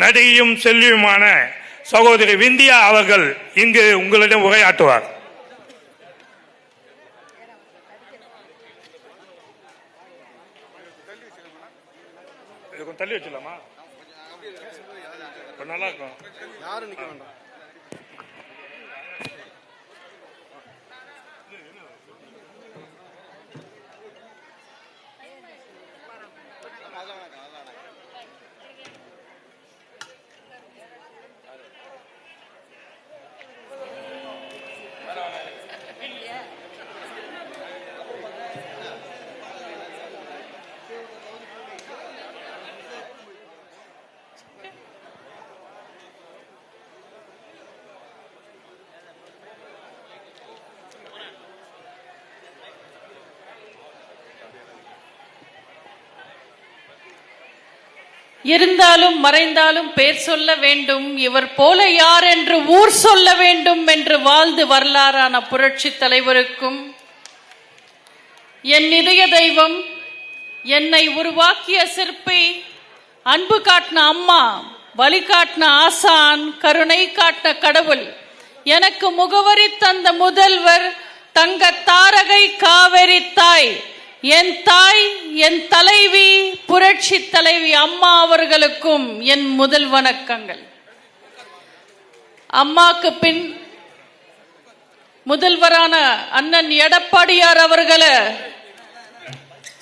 நடிகையும் செல்வியுமான சகோதரி விந்தியா அவர்கள் இங்கு உங்களிடம் உரையாற்றுவார். தள்ளி வச்சிடலாமா? நல்லா இருக்கும். யாரும் நிக்க வேண்டாம். இருந்தாலும் மறைந்தாலும் பேர் சொல்ல வேண்டும், இவர் போல யார் என்று ஊர் சொல்ல வேண்டும் என்று வாழ்ந்து வரலாறான புரட்சி தலைவருக்கும், என் இதய தெய்வம், என்னை உருவாக்கிய சிற்பி, அன்பு காட்டின அம்மா, வழிகாட்டின ஆசான், கருணை காட்டின கடவுள், எனக்கு முகவரி தந்த முதல்வர், தங்க தாரகை காவேரி தாய், என் தாய், என் தலைவி, புரட்சி தலைவி அம்மா அவர்களுக்கும் என் முதல் வணக்கங்கள். அம்மாக்கு பின் முதல்வரான அண்ணன் எடப்பாடியார் அவர்களை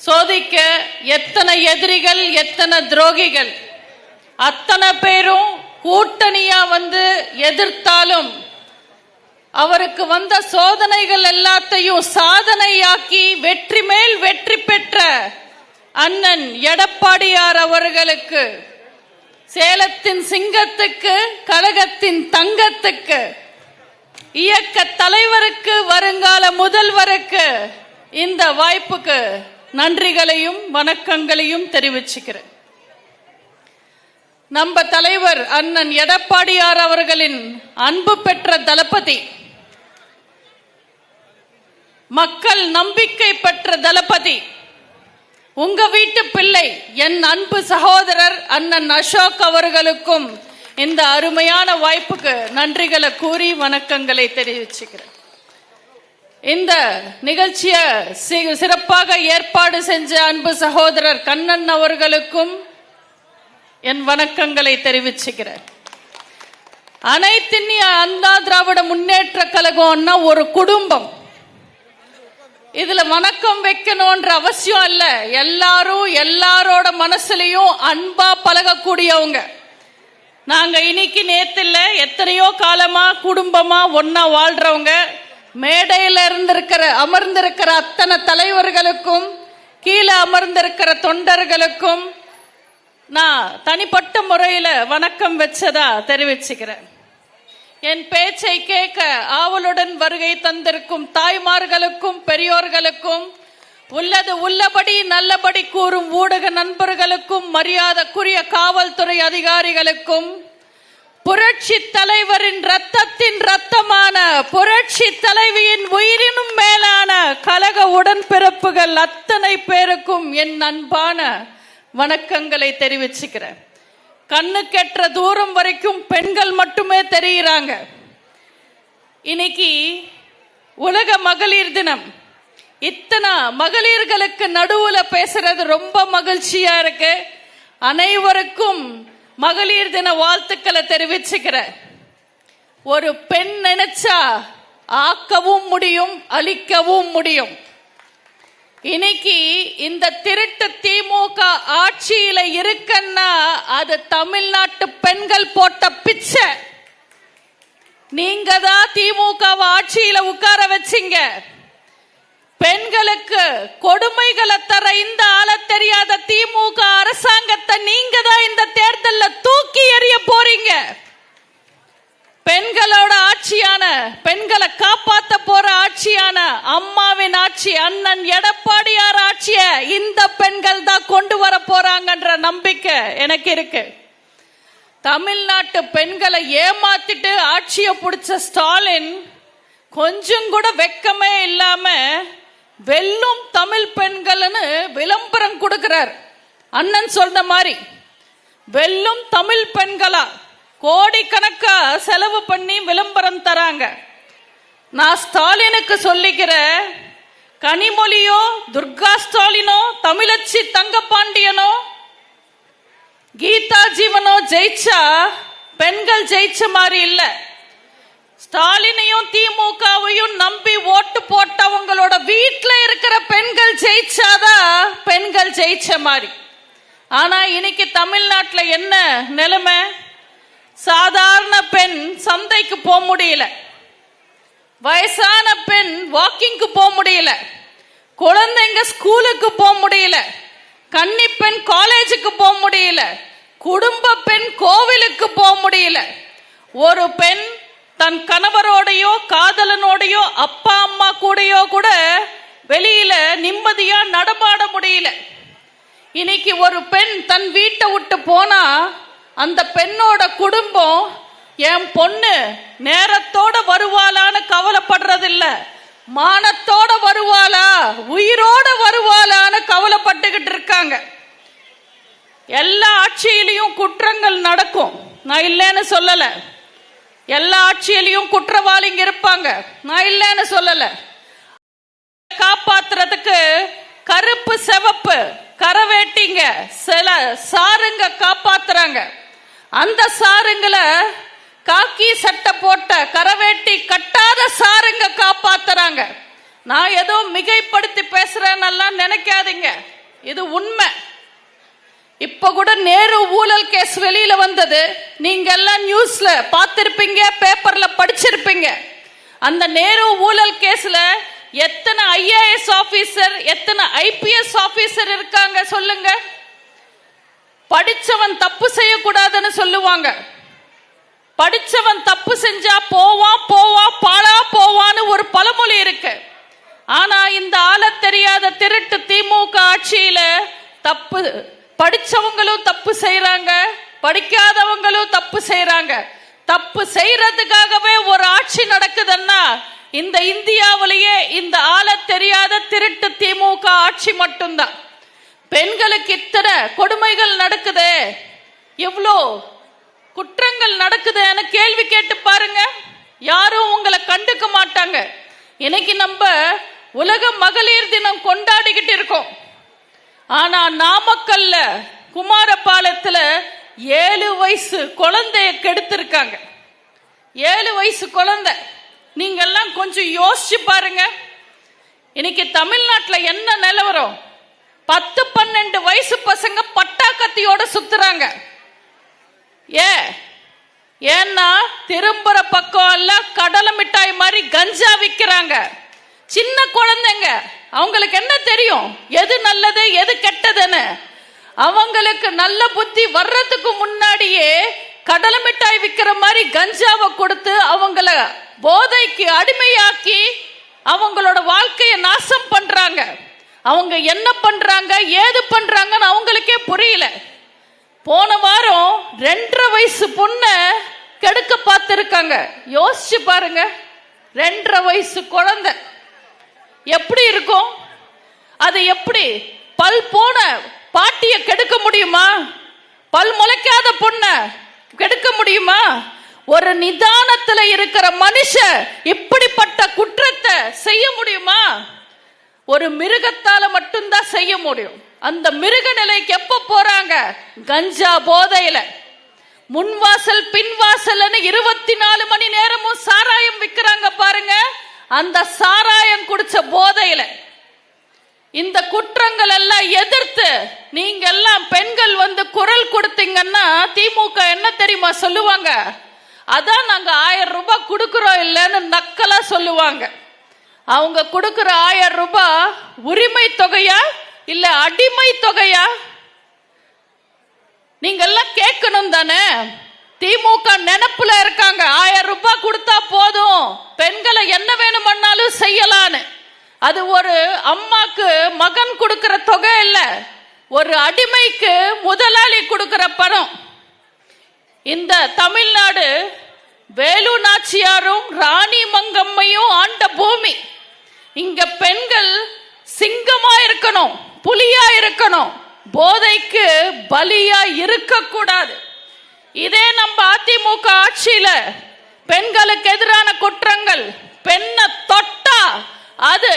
சோதிக்க எத்தனை எதிரிகள், எத்தனை துரோகிகள், அத்தனை பேரும் கூட்டணியா வந்து எதிர்த்தாலும் அவருக்கு வந்த சோதனைகள் எல்லாத்தையும் சாதனையாக்கி வெற்றி மேல் வெற்றி பெற்ற அண்ணன் எடப்பாடியார் அவர்களுக்கு, சேலத்தின் சிங்கத்துக்கு, கழகத்தின் தங்கத்துக்கு, இயக்க தலைவருக்கு, வருங்கால முதல்வருக்கு இந்த வாய்ப்புக்கு நன்றிகளையும் வணக்கங்களையும் தெரிவிச்சுக்கிறேன். நம்ம தலைவர் அண்ணன் எடப்பாடியார் அவர்களின் அன்பு பெற்ற தளபதி, மக்கள் நம்பிக்கை பெற்ற தளபதி, உங்க வீட்டு பிள்ளை, என் அன்பு சகோதரர் அண்ணன் அசோக் அவர்களுக்கும் இந்த அருமையான வாய்ப்புக்கு நன்றிகளை கூறி வணக்கங்களை தெரிவிச்சுக்கிறேன். இந்த நிகழ்ச்சியை சிறப்பாக ஏற்பாடு செஞ்ச அன்பு சகோதரர் கண்ணன் அவர்களுக்கும் என் வணக்கங்களை தெரிவிச்சுக்கிறேன். அனைத்திந்திய அண்ணா திராவிட முன்னேற்ற கழகம்னா ஒரு குடும்பம். இதுல வணக்கம் வைக்கணும்ன்ற அவசியம் இல்ல. எல்லாரும் எல்லாரோட மனசுலயும் அன்பா பழகக்கூடியவங்க. நாங்க இன்னைக்கு நேத்து இல்ல, எத்தனையோ காலமா குடும்பமா ஒன்னா வாழ்றவங்க. மேடையில அமர்ந்திருக்கிற அத்தனை தலைவர்களுக்கும், கீழே அமர்ந்திருக்கிற தொண்டர்களுக்கும் நான் தனிப்பட்ட முறையில வணக்கம் வச்சதா தெரிவிச்சுக்கிறேன். என் பேச்சை கேட்க ஆவலுடன் வருகை தந்திருக்கும் தாய்மார்களுக்கும், பெரியோர்களுக்கும், உள்ளது உள்ளபடி நல்லபடி கூறும் ஊடக நண்பர்களுக்கும், மரியாதைக்குரிய காவல்துறை அதிகாரிகளுக்கும், புரட்சி தலைவரின் ரத்தத்தின் ரத்தமான புரட்சி தலைவியின் உயிரினும் மேலான கழக உடன்பிறப்புகள் அத்தனை பேருக்கும் என் அன்பான வணக்கங்களை தெரிவிச்சுக்கிறேன். கண்ணு கெட்ட தூரம் வரைக்கும் பெண்கள் மட்டுமே தெரிகிறாங்க. இன்னைக்கு உலக மகளிர் தினம். இத்தனை மகளிர்களுக்கு நடுவுல பேசுறது ரொம்ப மகிழ்ச்சியா இருக்கு. அனைவருக்கும் மகளிர் தின வாழ்த்துக்களை தெரிவிச்சுக்கிறேன். ஒரு பெண் நினைச்சா ஆக்கவும் முடியும், அழிக்கவும் முடியும். இன்னைக்கு இந்த திருட்டு திமுக ஆட்சியில இருக்குன்னா அது தமிழ்நாட்டு பெண்கள் போட்ட பிச்சை. நீங்க தான் திமுக ஆட்சியில உட்கார வச்சீங்க. பெண்களுக்கு கொடுமைகளை தர இந்த ஆள தெரியாத திமுக அரசாங்கத்தை நீங்க தான் இந்த தேர்தலில் தூக்கி எறிய போறீங்க. பெண்களோட ஆட்சியான, பெண்களை காப்பாத்த போற ஆட்சியான அம்மாவின் ஆட்சி, அண்ணன் எடப்பாடியார் ஆட்சிய இந்த பெண்கள் தான் கொண்டு வர போறாங்கன்ற நம்பிக்கை எனக்கு இருக்கு. தமிழ்நாட்டு பெண்களை ஏமாத்திட்டு ஆட்சியை பிடிச்ச ஸ்டாலின் கொஞ்சம் கூட வெக்கமே இல்லாம வெல்லும் தமிழ் பெண்கள்னு விளம்பரம் கொடுக்கிறார். அண்ணன் சொன்ன மாதிரி வெல்லும் தமிழ் பெண்களா கோடிக்கணக்கா செலவு பண்ணி விளம்பரம் தராங்க. நான் ஸ்டாலினுக்கு சொல்லிக்கிற கனிமொழியோ துர்கா ஸ்டாலினோ தமிழச்சி தங்கப்பாண்டியனோ கீதா ஜீவனோ ஜெயிச்சா பெண்கள் ஜெயிச்ச மாதிரி இல்ல. ஸ்டாலினையும் திமுகவையும் நம்பி ஓட்டு போட்டவங்களோட வீட்டுல இருக்கிற பெண்கள் ஜெயிச்சாதான் பெண்கள் ஜெயிச்ச மாதிரி. ஆனா இன்னைக்கு தமிழ்நாட்டில் என்ன நிலைமை? சாதாரண பெண் சந்தைக்கு போக முடியல, வயசான பெண் வாக்கிங்க்கு போக முடியல, குழந்தைங்க ஸ்கூலுக்கு போக முடியல, கன்னி பெண் காலேஜுக்கு போக முடியல, குடும்ப பெண் கோவிலுக்கு போக முடியல. ஒரு பெண் தன் கணவரோடையோ காதலனோடையோ அப்பா அம்மா கூடயோ கூட வெளியில நிம்மதியா நடமாட முடியல. இன்னைக்கு ஒரு பெண் தன் வீட்டை விட்டு போனா அந்த பெண்ணோட குடும்பம் என் பொண்ணு நேரத்தோட வருவாளான்னு கவலைப்படுறதில்ல, மானத்தோட வருவாளா உயிரோட வருவாளான்னு கவலைப்பட்டுக்கிட்டு இருக்காங்க. எல்லா ஆட்சியிலையும் குற்றங்கள் நடக்கும், நான் இல்லைன்னு சொல்லல. எல்லா ஆட்சியிலையும் குற்றவாளிங்க இருப்பாங்க, நான் இல்லைன்னு சொல்லல. காப்பாத்துறதுக்கு கருப்பு சிவப்பு கரவேட்டிங்க சில சாருங்க காப்பாத்துறாங்க. அந்த சாருங்களை காக்கி சட்டை போட்ட கரவேட்டி கட்டாத சாருங்க காப்பாத்துறாங்க. நான் ஏதோ மிகைப்படுத்தி பேசுறேன்னெல்லாம் நினைக்காதீங்க, இது உண்மை. இப்ப கூட நேரு ஊழல் கேஸ் வெளியில வந்தது, நீங்க எல்லாம் நியூஸ்ல பார்த்திருப்பீங்க, பேப்பர்ல படிச்சிருப்பீங்க. அந்த நேரு ஊழல் கேஸ்ல எத்தனை ஐஏஎஸ் ஆபீசர் எத்தனை ஐபிஎஸ் ஆபீசர் இருக்காங்க சொல்லுங்க. படிச்சவன் தப்பு செய்யக்கூடாதுன்னு சொல்லுவாங்க, படிச்சவன் தப்பு செஞ்சா போவான் போவான் பாழா போவான்னு ஒரு பழமொழி இருக்கு. ஆனா இந்த ஆள தெரியாத திருட்டு திமுக ஆட்சியில தப்பு படிச்சவங்களும் தப்பு செய்யறாங்க, படிக்காதவங்களும் தப்பு செய்யறாங்க. தப்பு செய்யறதுக்காகவே ஒரு ஆட்சி நடக்குதுன்னா இந்த இந்தியாவிலேயே இந்த ஆள தெரியாத திருட்டு திமுக ஆட்சி மட்டும்தான். பெண்களுக்கு இத்தனை கொடுமைகள் நடக்குது, எவ்வளோ குற்றங்கள் நடக்குதுன்னு கேள்வி கேட்டு பாருங்க, யாரும் உங்களை கண்டுக்க மாட்டாங்க. இன்னைக்கு நம்ம உலக மகளிர் தினம் கொண்டாடிக்கிட்டு இருக்கோம். ஆனா நாமக்கல்ல குமாரபாளையத்துல 7 வயசு குழந்தைய கெடுத்திருக்காங்க. 7 வயசு குழந்தை. நீங்க எல்லாம் கொஞ்சம் யோசிச்சு பாருங்க. இன்னைக்கு தமிழ்நாட்டில் என்ன நிலவரம்? 10-12 வயசு பசங்க பட்டாக்கத்தியோட சுத்துறாங்க. ஏன்னா திரும்புற பக்கம் எல்லாம் கடலை மிட்டாய் மாதிரி கஞ்சா விற்கிறாங்க. சின்ன குழந்தைங்க, அவங்களுக்கு என்ன தெரியும் எது நல்லது எது கெட்டதுன்னு? அவங்களுக்கு நல்ல புத்தி வர்றதுக்கு முன்னாடியே கடலை மிட்டாய் விற்கிற மாதிரி கஞ்சாவை கொடுத்து அவங்கள போதைக்கு அடிமையாக்கி அவங்களோட வாழ்க்கையை நாசம் பண்றாங்க. அவங்க என்ன பண்றாங்க ஏது பண்றாங்கன்னு அவங்களுக்கே புரியல. போன வாரம் 2.5 வயசு பொண்ணை கெடுக்க பார்த்திருக்காங்க. யோசிச்சு பாருங்க, 2.5 வயசு குழந்தை எப்படி இருக்கும்? அது எப்படி பல் போன பாட்டிய கெடுக்க முடியுமா? பல் முளைக்காத பொண்ண கெடுக்க முடியுமா? ஒரு நிதானத்துல இருக்கிற மனுஷன் இப்படிப்பட்ட குற்றத்தை செய்ய முடியுமா? ஒரு மிருகத்தால மட்டும்தான் செய்ய முடியும். அந்த மிருக நிலைக்கு எப்ப போறாங்க? கஞ்சா போதையில. முன்வாசல் பின்வாசல்னு 24 மணி நேரமும் சாராயம் விற்கிறாங்க பாருங்க. அந்த சாராயம் குடிச்ச போதையில. இந்த குற்றங்கள் எல்லாம் எதிர்த்து நீங்க எல்லாம் பெண்கள் வந்து குரல் கொடுத்தீங்கன்னா திமுக என்ன தெரியுமா சொல்லுவாங்க? அதான் நாங்க 1000 ரூபாய் கொடுக்கிறோம் இல்லைன்னு நக்கலா சொல்லுவாங்க. அவங்க கொடுக்கிற 1000 ரூபாய் உரிமை தொகையா இல்ல அடிமை தொகையா? நீங்க எல்லாம் கேட்கணும் தானே. திமுக நினைப்புல இருக்காங்க, 1000 ரூபாய் கொடுத்தா போதும், பெண்களை என்ன வேணும்னாலும் செய்யலான்னு. அது ஒரு அம்மாக்கு மகன் கொடுக்கிற தொகை இல்ல, ஒரு அடிமைக்கு முதலாளி கொடுக்கிற பணம். இந்த தமிழ்நாடு வேலு நாச்சியாரும் ராணி மங்கம்மையும் ஆண்ட பூமி. இங்க பெண்கள் சிங்கமா இருக்கணும், புலியா இருக்கணும், போதைக்கு பலியா இருக்கக்கூடாது. இதே நம்ம அதிமுக ஆட்சியில பெண்களுக்கு எதிரான குற்றங்கள், பெண்ணை தொட்டா அது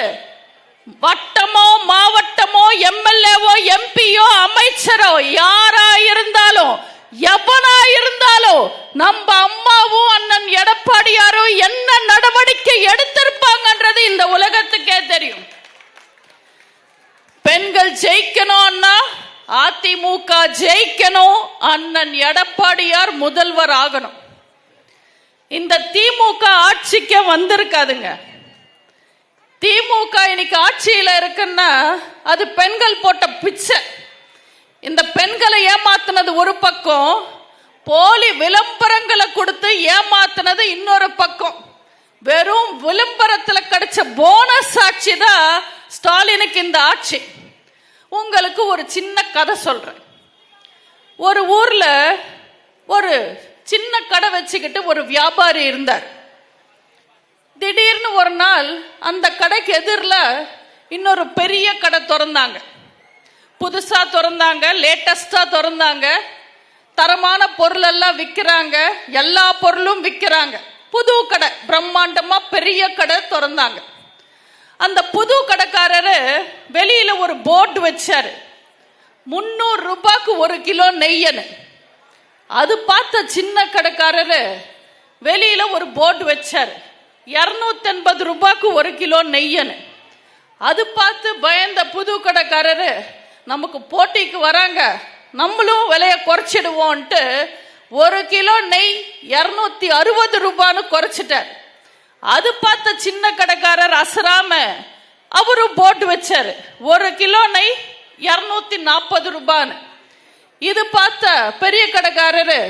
வட்டமோ மாவட்டமோ எம்எல்ஏவோ எம்பியோ அமைச்சரோ யாரா இருந்தாலும் எவனா இருந்தாலும் நம்ம அம்மாவும் அண்ணன் எடப்பாடியாரும் என்ன நடவடிக்கை எடுத்திருப்பாங்கன்றது இந்த உலகத்துக்கே தெரியும். பெண்கள் ஜெயிக்கணும்னா அதிமுக ஜெயிக்கணும், அண்ணன் எடப்பாடியார் முதல்வர் ஆகணும். இந்த திமுக ஆட்சிக்கு வந்திருக்காதுங்க. திமுக இன்னைக்கு ஆட்சியில இருக்குன்னா அது பெண்கள் போட்ட பிச்சை. இந்த பெண்களை ஏமாத்துனது ஒரு பக்கம், போலி விளம்பரங்களை கொடுத்து ஏமாத்துனது இன்னொரு பக்கம். வெறும் விளம்பரத்தில் கிடைச்ச போனஸ் ஆட்சி தான் ஸ்டாலினுக்கு இந்த ஆட்சி. உங்களுக்கு ஒரு சின்ன கதை சொல்றேன். ஒரு ஊர்ல ஒரு சின்ன கடை வச்சுக்கிட்டு ஒரு வியாபாரி இருந்தார். திடீர்னு ஒரு நாள் அந்த கடைக்கு எதிரில் இன்னொரு பெரிய கடை திறந்தாங்க. புதுசா திறந்தாங்க, லேட்டஸ்டா திறந்தாங்க, தரமான பொருள் எல்லாம் விற்கிறாங்க, எல்லா பொருளும் விற்கிறாங்க. புது கடை, பிரம்மாண்டமா பெரிய கடை திறந்தாங்க. அந்த புது கடைக்காரரு வெளியில ஒரு போர்டு வச்சாரு, 300 ரூபாய்க்கு 1 கிலோ நெய்யன்னு. அது பார்த்த சின்ன கடைக்காரரு வெளியில ஒரு போர்டு வச்சாரு, 280 ரூபாய்க்கு 1 கிலோ நெய்யன்னு. அது பார்த்து பயந்த புது கடைக்காரரு, நமக்கு போட்டிக்கு வராங்க, நம்மளும் விலையை குறைச்சிடுவோம்ட்டு 1 கிலோ நெய் 260 ரூபான்னு குறைச்சிட்டார். அது பார்த்த சின்ன கடைக்காரர் அசராம அவரும் போட்டு வச்சாரு, 1 கிலோ நெய் 240 ரூபான்னு. இது பார்த்த பெரிய கடைக்காரரு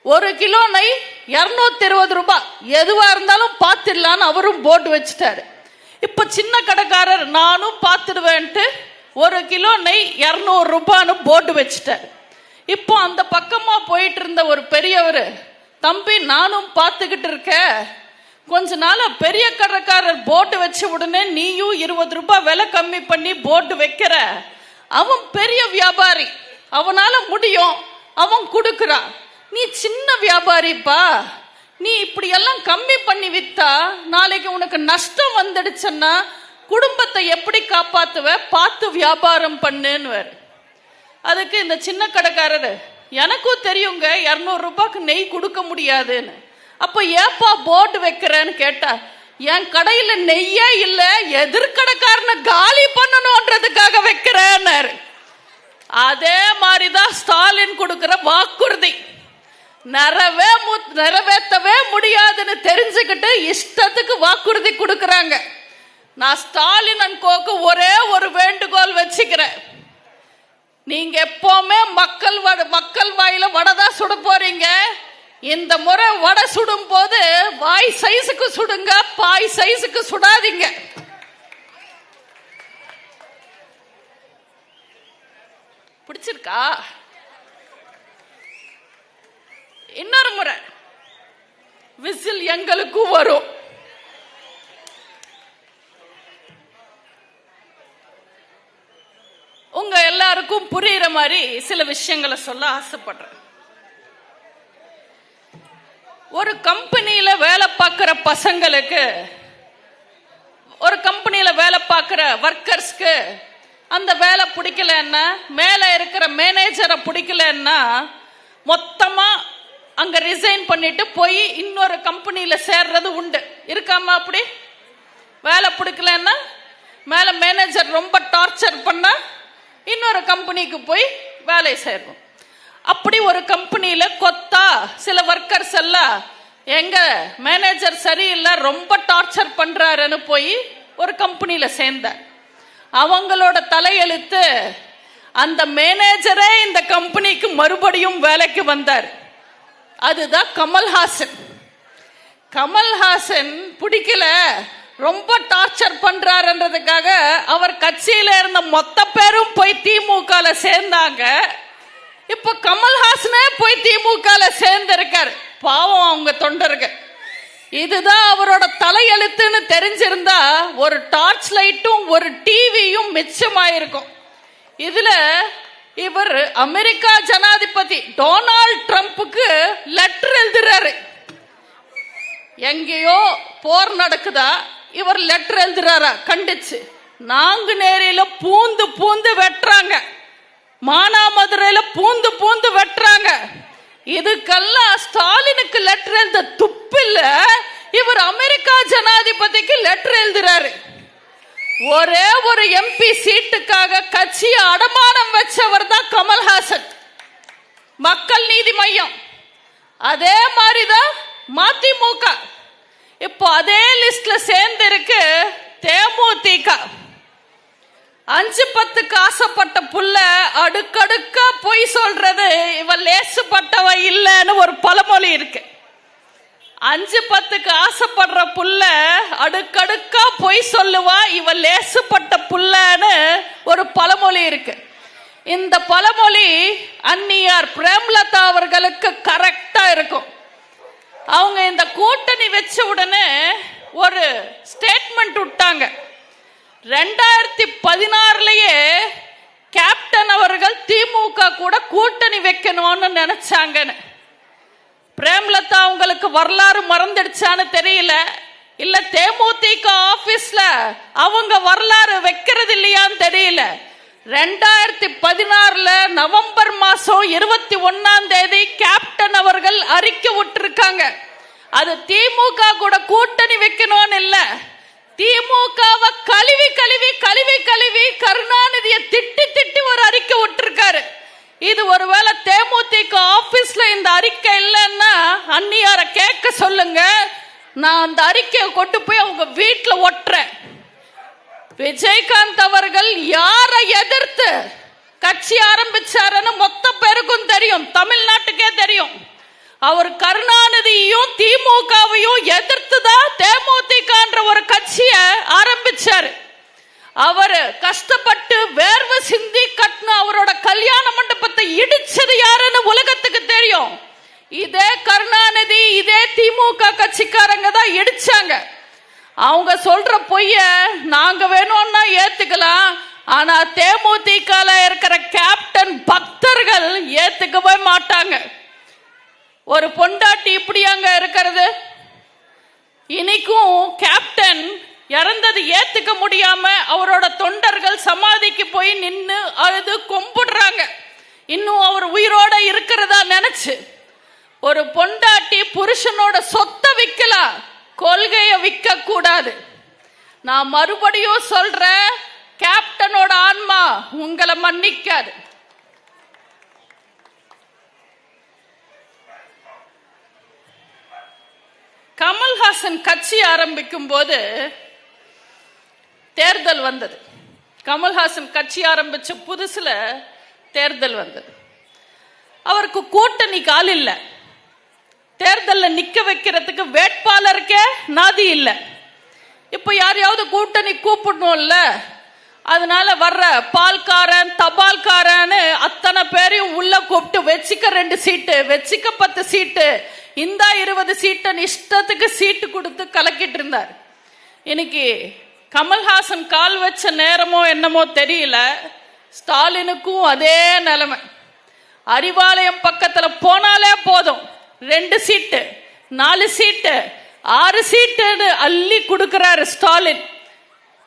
1 கிலோ நெய் 220 ரூபாய், எதுவா இருந்தாலும் பார்த்துடலான்னு அவரும் போட்டு வச்சுட்டாரு. இப்ப சின்ன கடைக்காரர் நானும் பார்த்துடுவேன்ட்டு 1 கிலோ நெய் 200 ரூபான்னு போட்டு வச்சுட்டாரு. இப்போ அந்த பக்கமா போயிட்டு இருந்த ஒரு பெரியவர், தம்பி நானும் பார்த்துக்கிட்டு இருக்க, கொஞ்ச நாள் பெரிய கடைக்காரர் போட்டு வச்ச உடனே நீயும் 20 ரூபாய் விலை கம்மி பண்ணி போட்டு வைக்கிற, அவன் பெரிய வியாபாரி, அவனால முடியும், அவன் கொடுக்குறான், நீ சின்ன வியாபாரிப்பா, நீ இப்படி எல்லாம் கம்மி பண்ணி வித்தா நாளைக்கு உனக்கு நஷ்டம் வந்துடுச்சுன்னா குடும்பத்தை எப்படி காப்பாத்துவ, பார்த்து வியாபாரம் பண்ணுன்னு. அதுக்கு இந்த சின்ன கடைக்காரரு, எனக்கும் தெரியுங்க 200 ரூபாய்க்கு நெய் கொடுக்க முடியாதுன்னு. அப்ப ஏப்பா போர்டு வைக்கிறேன்னு கேட்டா, என் கடையில நெய்யே இல்ல, எதிர்கடைக்காரனை காலி பண்ணணும்ன்றதுக்காக வைக்கிறேன்னு. அதே மாதிரிதான் ஸ்டாலின் கொடுக்கிற வாக்குறுதி நிறைவேற்றவே முடியாதுன்னு தெரிஞ்சுக்கிட்டு இஷ்டத்துக்கு வாக்குறுதி கொடுக்கறாங்க. நான் ஸ்டாலின் அண்ட் கோக்கு ஒரே ஒரு வேண்டுகோள் வச்சுக்கிறேன், நீங்க எப்பவுமே மக்கள் வாயில வடை தான் சுட போறீங்க. இந்த முறை வடை சுடும் போது வாய் சைஸுக்கு சுடுங்க, பாய் சைஸுக்கு சுடாதீங்க. பிடிச்சிருக்கா? இன்னொரு முறை விசில் எங்களுக்கும் வரும். உங்க எல்லாருக்கும் புரியுற மாதிரி சில விஷயங்களை சொல்ல ஆசைப்படுறேன். ஒரு கம்பெனியில வேலை பார்க்கிற பசங்களுக்கு, ஒரு கம்பெனியில வேலை பார்க்கிற ஒர்க்கர்ஸ்க்கு அந்த வேலை பிடிக்கலன்னா, மேல இருக்கிற மேனேஜரை பிடிக்கலன்னா மொத்தமா அங்க ரிசைன் பண்ணிட்டு போய் இன்னொரு கம்பெனியில சேர்றது உண்டு. இருக்காமா? அப்படி வேலை பிடிக்கலன்னா மேல மேனேஜர் ரொம்ப டார்ச்சர் பண்ணா இன்னொரு கம்பெனிக்கு போய் வேலை செய்யணும். அப்படி ஒரு கம்பெனியில கொத்தா சில ஒர்க்கர்ஸ் எல்லாம், எங்க மேனேஜர் சரியில்லை, ரொம்ப டார்ச்சர் பண்றாருன்னு போய் ஒரு கம்பெனியில சேர்ந்தார். அவங்களோட தலையெழுத்து, அந்த மேனேஜரே இந்த கம்பெனிக்கு மறுபடியும் வேலைக்கு வந்தார். அதுதான் கமல்ஹாசன். கமல்ஹாசன் பிடிக்கல, ரொம்ப டார்ச்சர் பண்றாருன்றதுக்காக அவர் கட்சியில இருந்த மொத்த பேரும் போய் திமுக சேர்ந்தாங்க. இப்ப கமல்ஹாசனே போய் திமுக சேர்ந்திருக்காரு. பாவம் அவங்க தொண்டர்கள். இதுதான் அவரோட தலையெழுத்துன்னு தெரிஞ்சிருந்தா ஒரு டார்ச் லைட்டும் ஒரு டிவியும் மிச்சமாயிருக்கும். இதுல இவர் அமெரிக்கா ஜனாதிபதி டொனால்ட் ட்ரம்ப்புக்கு லெட்டர் எழுதுறாரு. எங்கேயோ போர் நடக்குதா, இவர் லெட்டர் எழுதுறாரா கண்டிச்சு. நாங்குநேரியில பூந்து பூந்து வெட்டுறாங்க, மானாமதுரையில பூந்து பூந்து வெட்டுறாங்க. இதுக்கெல்லாம் ஸ்டாலினுக்கு லெட்டர் எழுத துப்பில்ல, இவர் அமெரிக்கா ஜனாதிபதிக்கு லெட்டர் எழுதுறாரு. ஒரே ஒரு எம்பி சீட்டுக்காக கட்சியை அடமானம் வச்சவர் தான் கமல்ஹாசன், மக்கள் நீதி மையம். அதே மாதிரிதான் மதிமுக. இப்போ அதே லிஸ்ட்ல சேர்ந்து இருக்கு தேமுதிக. 5-10க்கு ஆசைப்பட்ட புள்ள அடுக்கடுக்கா பொய் சொல்றது இவ லேசுப்பட்டவ இல்லைன்னு ஒரு பழமொழி இருக்கு. 5-10க்கு ஆசைப்படுற புள்ள அடுக்கடுக்கா பொய் சொல்லுவா, இவ லேசுப்பட்ட புள்ளன்னு ஒரு பழமொழி இருக்கு. இந்த பழமொழி அன்னியார் பிரேமலதா அவர்களுக்கு கரெக்டா இருக்கும். அவங்க இந்த கூட்டணி வச்ச உடனே ஒரு ஸ்டேட்மெண்ட் விட்டாங்க. 2016லயே கேப்டன் அவர்கள் திமுக கூட கூட்டணி வைக்கணும்னு நினைச்சாங்கன்னு. பிரேமலதா அவங்களுக்கு வரலாறு மறந்துடுச்சான்னு தெரியல, இல்ல தேமுதிக ஆபீஸ்ல அவங்க வரலாறு வைக்கிறது இல்லையான்னு தெரியல. 2016 நவம்பர் மாசம் 21 கேப்டன் அவர்கள் அறிக்கை விட்டுருக்காங்க. அது திமுக கூட கூட்டணி வைக்கணும்னு இல்ல, திமுகவை கழுவி கழுவி கழுவி கழுவி கருணாநிதியை திட்டி திட்டி ஒரு அறிக்கை விட்டுருக்காரு. இது ஒருவேளை தேமுதிக ஆபீஸ்ல இந்த அறிக்கை இல்லைன்னா அன்னியார கேட்க சொல்லுங்க, நான் அந்த அறிக்கையை கொண்டு போய் அவங்க வீட்டுல ஒட்டுறேன். விஜயகாந்த் அவர்கள் யாரை எதிர்த்து கட்சி ஆரம்பிச்சாருன்னு மொத்த பேருக்கும் தெரியும், தமிழ்நாட்டுக்கே தெரியும். அவர் கருணாநிதியையும் திமுகவையும் எதிர்த்துதான் தேமுதிகன்ற ஒரு கட்சியை ஆரம்பிச்சாரு. அவர் கஷ்டப்பட்டு வேர்வை சிந்தி கட்டின அவரோட கல்யாண மண்டபத்தை இடிச்சது யாருன்னு உலகத்துக்கு தெரியும். இதே கருணாநிதி இதே திமுக கட்சிக்காரங்க தான் இடிச்சாங்க. அவங்க சொல்ற பொய்ய நாங்க வேணும்னா ஏத்துக்கலாம், ஆனா தேமுதிக இருக்கிற கேப்டன் பக்தர்கள் ஏத்துக்கவே மாட்டாங்க. ஒரு பொண்டாட்டி இப்படி அங்க இருக்கிறது, இன்னைக்கும் கேப்டன் இறந்தது ஏத்துக்க முடியாம அவரோட தொண்டர்கள் சமாதிக்கு போய் நின்று அழுது கும்பிடுறாங்க, இன்னும் அவர் உயிரோட இருக்கிறதா நினைச்சு. ஒரு பொண்டாட்டி புருஷனோட சொத்தை விற்கலாம், கொள்கையை விற்க கூடாது. நான் மறுபடியும் சொல்றேன், கேப்டனோட ஆன்மா உங்களை மன்னிக்காது. கமல்ஹாசன் கட்சி ஆரம்பிக்கும் போது தேர்தல் வந்தது. கமல்ஹாசன் கட்சி ஆரம்பிச்ச புதுசுல தேர்தல் வந்தது. அவருக்கு கூட்டணிக்கு ஆள் இல்லை, தேர்தலில் நிக்க வைக்கிறதுக்கு வேட்பாளருக்கே நாதி இல்லை. இப்ப யாரையாவது கூட்டணி கூப்பிடணும்ல, அதனால வர்ற பால்காரன் தபால்காரன்னு அத்தனை பேரையும் உள்ள கூப்பிட்டு வச்சுக்க 2 சீட்டு, வச்சுக்க 10 சீட்டு, இந்த 20 சீட்டு இஷ்டத்துக்கு சீட்டு கொடுத்து கலக்கிட்டு இருந்தார். இன்னைக்கு கமல்ஹாசன் கால் வச்ச நேரமோ என்னமோ தெரியல, ஸ்டாலினுக்கும் அதே நிலைமை. அறிவாலயம் பக்கத்துல போனாலே போதும் 2 சீட்டு 4 சீட்டு 6 சீட்டு அள்ளி கொடுக்கிறாரு ஸ்டாலின்.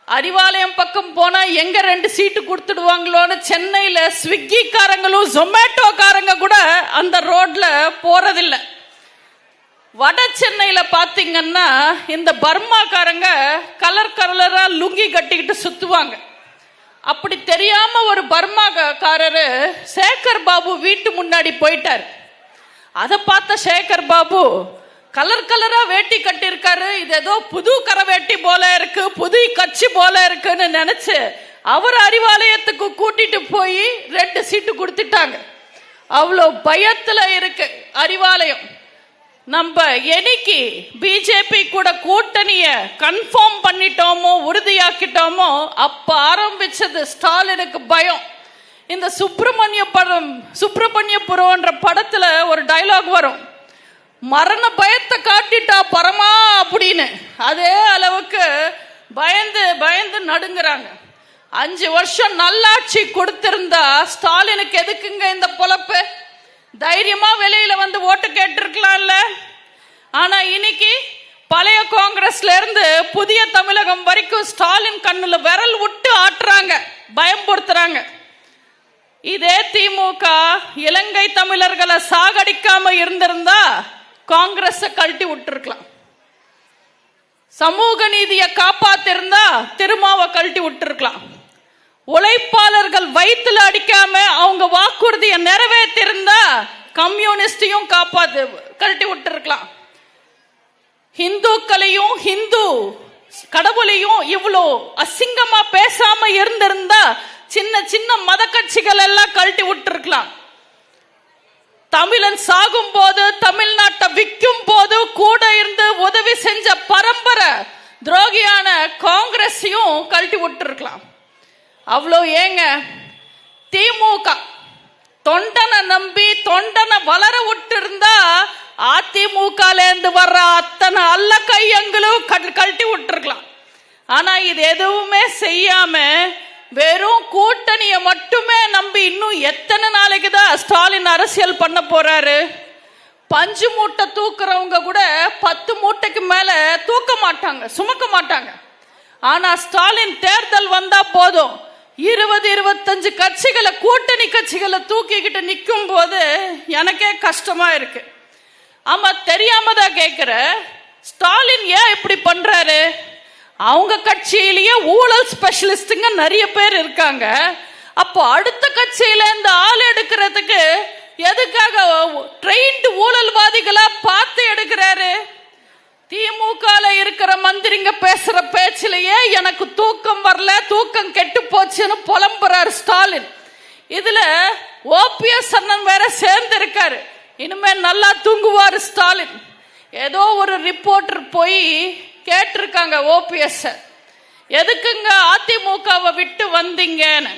அறிவாலயம் பக்கம் போனா எங்க 2 சீட்டு கொடுத்துடுவாங்களோன்னு சென்னையில ஸ்விக்கி காரங்களும் ஜொமேட்டோ காரங்க கூட அந்த ரோட்ல போறதில்லை. வட சென்னையில பாத்தீங்கன்னா இந்த பர்மாக்காரங்க கலர் கலரா லுங்கி கட்டிக்கிட்டு சுத்துவாங்க. அப்படி தெரியாம ஒரு பர்மாக்காரரு சேகர் பாபு வீட்டு முன்னாடி போயிட்டார். அதை பார்த்த சேகர் பாபு கலர் கலரா வேட்டி கட்டிருக்காரு, இது ஏதோ புது கரை வேட்டி போல இருக்கு, புது கட்சி போல இருக்குன்னு நினைச்சு அவர் அறிவாலயத்துக்கு கூட்டிட்டு போய் 2 சீட்டு கொடுத்துட்டாங்க. அவ்வளோ பயத்துல இருக்கு அறிவாலயம். நம்ம என்னைக்கு பிஜேபி கூட கூட்டணிய கன்ஃபார்ம் பண்ணிட்டோமோ உறுதியாக்கிட்டோமோ அப்ப ஆரம்பிச்சது ஸ்டாலினுக்கு பயம். இந்த சுப்பிரமணியபுரம்ன்ற படத்துல ஒரு டைலாக் வரும், மரண பயத்தை காட்டிட்டா பரமா அப்படின்னு. அதே அளவுக்கு பயந்து பயந்து நடுங்குறாங்க. 5 வருஷம் நல்லாட்சி கொடுத்திருந்தா ஸ்டாலினுக்கு எதுக்குங்க இந்த பொழப்பு? தைரியமா வெளியில வந்து ஓட்டு கேட்டிருக்கலாம்ல. ஆனா இன்னைக்கு பழைய காங்கிரஸ்ல இருந்து புதிய தமிழகம் வரைக்கும் ஸ்டாலின் கண்ணுல விரல் விட்டு ஆட்டுறாங்க, பயம்படுத்துறாங்க. இதே திமுக இலங்கை தமிழர்களை சாகடிக்காம இருந்திருந்தா காங்கிரஸ் கழட்டி விட்டுருக்கலாம். சமூக நீதியை காப்பாத்திருந்தா திருமாவை கழட்டி விட்டுருக்கலாம். உழைப்பாளர்கள் வயிற்றுல அடிக்காம அவங்க வாக்குறுதியை நிறைவேற்றிருந்தா கம்யூனிஸ்டையும் கழட்டி விட்டுருக்கலாம். இந்துக்களையும் இந்து கடவுளையும் இவ்வளோ அசிங்கமா பேசாம இருந்திருந்தா சின்ன சின்ன மத கட்சிகள் எல்லாம் கழட்டி விட்டுருக்கலாம். தமிழன் சாகும் போது தமிழ்நாட்டை விற்கும் போது கூட இருந்து உதவி செஞ்ச பரம்பரை துரோகியான காங்கிரஸையும் கழட்டி விட்டுருக்கலாம். அவ்வளோ ஏங்க, திமுக தொண்டனை நம்பி தொண்டனை வளர விட்டு இருந்தா அதிமுகலேருந்து வர்ற அத்தனை அல்ல கையங்களும் கழட்டி விட்டுருக்கலாம். ஆனா இது எதுவுமே செய்யாம வெறும் கூட்டணியை மட்டுமே நம்பி இன்னும் எத்தனை நாளைக்கு தான் ஸ்டாலின் அரசியல் பண்ண போறாரு? 5 மூட்டை தூக்குறவங்க கூட 10 மூட்டைக்கு மேல தூக்க மாட்டாங்க, சுமக்க மாட்டாங்க. ஆனா ஸ்டாலின் தேர்தல் வந்தா போதும் 20-25 கட்சிகளை கூட்டணி கட்சிகளை தூக்கிக்கிட்டு நிற்கும் போது எனக்கே கஷ்டமா இருக்கு. ஆமா, தெரியாம தான் கேட்கிற, ஸ்டாலின் ஏன் இப்படி பண்றாரு? அவங்க கட்சியிலேயே ஊழல் ஸ்பெஷலிஸ்டுங்க நிறைய பேர் இருக்காங்க. அப்போ அடுத்த கட்சியில இந்த ஆள் எடுக்கிறதுக்கு எதுக்காக ட்ரெயின்டு ஊழல்வாதிகளா பார்த்து எடுக்கிறாரு? திமுக இருக்கிற மந்திரிங்க பேசுற பேச்சிலேயே எனக்கு தூக்கம் வரல, தூக்கம் கெட்டு போச்சுன்னு புலம்புறாரு ஸ்டாலின். இதுல ஓபிஎஸ் அண்ணன் வேற சேர்ந்து இருக்காரு. இனிமே நல்லா தூங்குவாரு ஸ்டாலின். ஏதோ ஒரு ரிப்போர்ட்டர் போய் கேட்டிருக்காங்க ஓபிஎஸ், எதுக்குங்க அதிமுகவை விட்டு வந்தீங்கன்னு.